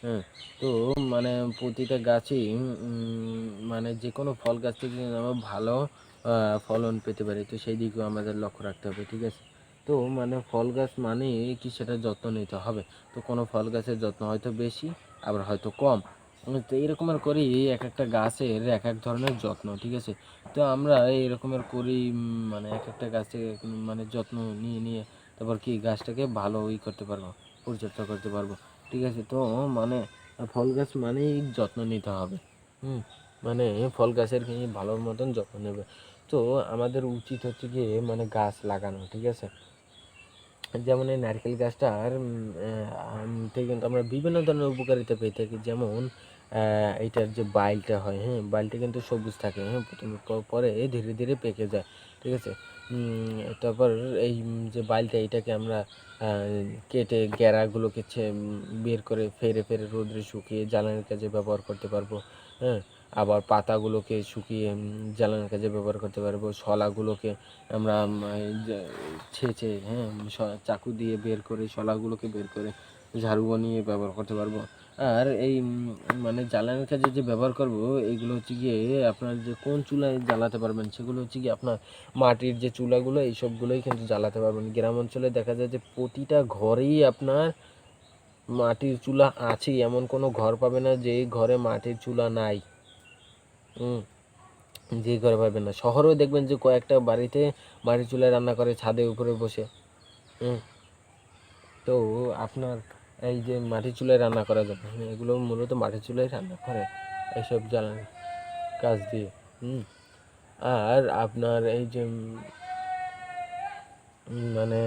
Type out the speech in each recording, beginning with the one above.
হ্যাঁ, তো মানে প্রতিটা গাছই মানে যে কোনো ফল গাছ থেকে কিন্তু আমরা ভালো ফলন পেতে পারি। তো সেই দিকেও আমাদের লক্ষ্য রাখতে হবে, ঠিক আছে? তো মানে ফল গাছ মানে কি সেটার যত্ন নিতে হবে। তো কোনো ফল গাছের যত্ন হয়তো বেশি, আবার হয়তো কম। তো এরকমের করেই একেকটা গাছের একেক ধরনের যত্ন, ঠিক আছে? তো আমরা এরকমের করেই মানে একেকটা গাছে মানে যত্ন নিয়ে তারপর কি গাছটাকে ভালো করতে পারবো, পরিচর্যা করতে পারবো। ঠিক আছে? তো মানে ফল গাছ মানেই যত্ন নিতে হবে। হুম? মানে ফল গাছের কি ভালো মতন যত্ন নেবে। তো আমাদের উচিত হচ্ছে গিয়ে মানে গাছ লাগানো, ঠিক আছে? যেমন এই নারকেল গাছটার থেকে কিন্তু আমরা বিভিন্ন ধরনের উপকারিতা পেয়ে থাকি। যেমন এইটার যে বাইলটা হয়, হ্যাঁ? বাইলটা কিন্তু সবুজ থাকে, হ্যাঁ? প্রথমে পরে ধীরে ধীরে পেকে যায়, ঠিক আছে? তারপর এই যে বাইলটা এটাকে আমরা আ কেটে গ্যাড়াগুলোকে বের করে ফেরে রোদ্রে শুকিয়ে জ্বালানির কাজে ব্যবহার করতে পারবো, হ্যাঁ? আবার পাতাগুলোকে শুকিয়ে জ্বালানির কাজে ব্যবহার করতে পারবো। শলাগুলোকে আমরা এই যে ছেঁচে, হ্যাঁ? চাকু দিয়ে বের করে শলাগুলোকে বের করে ঝাড়ু বানিয়ে ব্যবহার করতে পারবো। আর এই মানে জ্বালানির কাজে যে ব্যবহার করবো এগুলো হচ্ছে গিয়ে আপনার যে কোন চুলায় জ্বালাতে পারবেন সেগুলো হচ্ছে গিয়ে আপনার মাটির যে চুলাগুলো এইসবগুলোই কিন্তু জ্বালাতে পারবেন। গ্রাম অঞ্চলে দেখা যায় যে প্রতিটা ঘরেই আপনার মাটির চুলা আছেই, এমন কোনো ঘর পাবে না যে ঘরে মাটির চুলা নাই। হুম? যে ঘরে পাবেন না। শহরেও দেখবেন যে কয়েকটা বাড়িতে মাটির চুলায় রান্না করে ছাদের উপরে বসে। হুম? তো আপনার এই যে মাটির চুলায় রান্না করা যাবে, এগুলো মূলত মাটির চুলায় রান্না করে এইসব জ্বালানি কাজ দিয়ে। হুম? আর আপনার এই যে মানে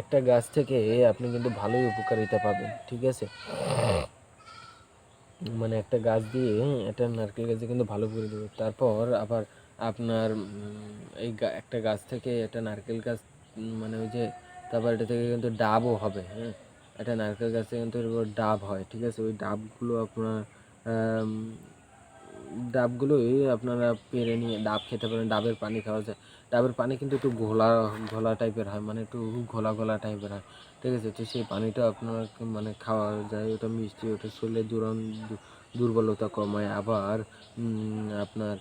একটা গাছ থেকে আপনি কিন্তু ভালোই উপকারিতা পাবেন, ঠিক আছে? মানে একটা গাছ দিয়ে একটা নারকেল গাছে কিন্তু ভালো করে দেবে। তারপর আবার আপনার এই একটা গাছ থেকে একটা নারকেল গাছ মানে ওই যে তারপর এটা থেকে কিন্তু ডাবও হবে, হ্যাঁ? একটা নারকেল গাছে কিন্তু এরকম ডাব হয়, ঠিক আছে? ওই ডাবগুলো আপনার আম ডাবগুলোই আপনারা পেড়ে নিয়ে ডাব খেতে পারেন। ডাবের পানি খাওয়া যায়। ডাবের পানি কিন্তু একটু ঘোলা ঘোলা টাইপের হয়, মানে একটু ঘোলা টাইপের হয়, ঠিক আছে? তো সেই পানিটা আপনার মানে খাওয়া যায়। ওটা মিষ্টি, ওটা শরীরের দুর্বলতা কমায়। আপনার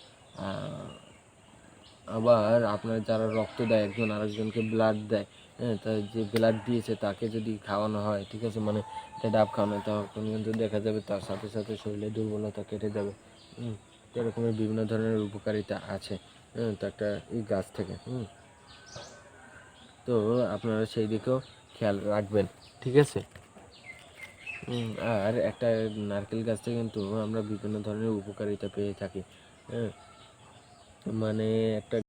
আবার আপনার যারা রক্ত দেয় একজন আরেকজনকে ব্লাড দেয়, হ্যাঁ? তা যে ব্লাড দিয়েছে তাকে যদি খাওয়ানো হয়, ঠিক আছে? মানে এটা ডাব খাওয়ানো হয় তখন কিন্তু দেখা যাবে তার সাথে সাথে শরীরের দুর্বলতা কেটে যাবে। হুম? তো এরকমের বিভিন্ন ধরনের উপকারিতা আছে, হ্যাঁ? তো একটা গাছ থেকে, তো আপনারা সেই দিকেও খেয়াল রাখবেন, ঠিক আছে? আর একটা নারকেল গাছ থেকে কিন্তু আমরা বিভিন্ন ধরনের উপকারিতা পেয়ে থাকি, হ্যাঁ? মানে একটা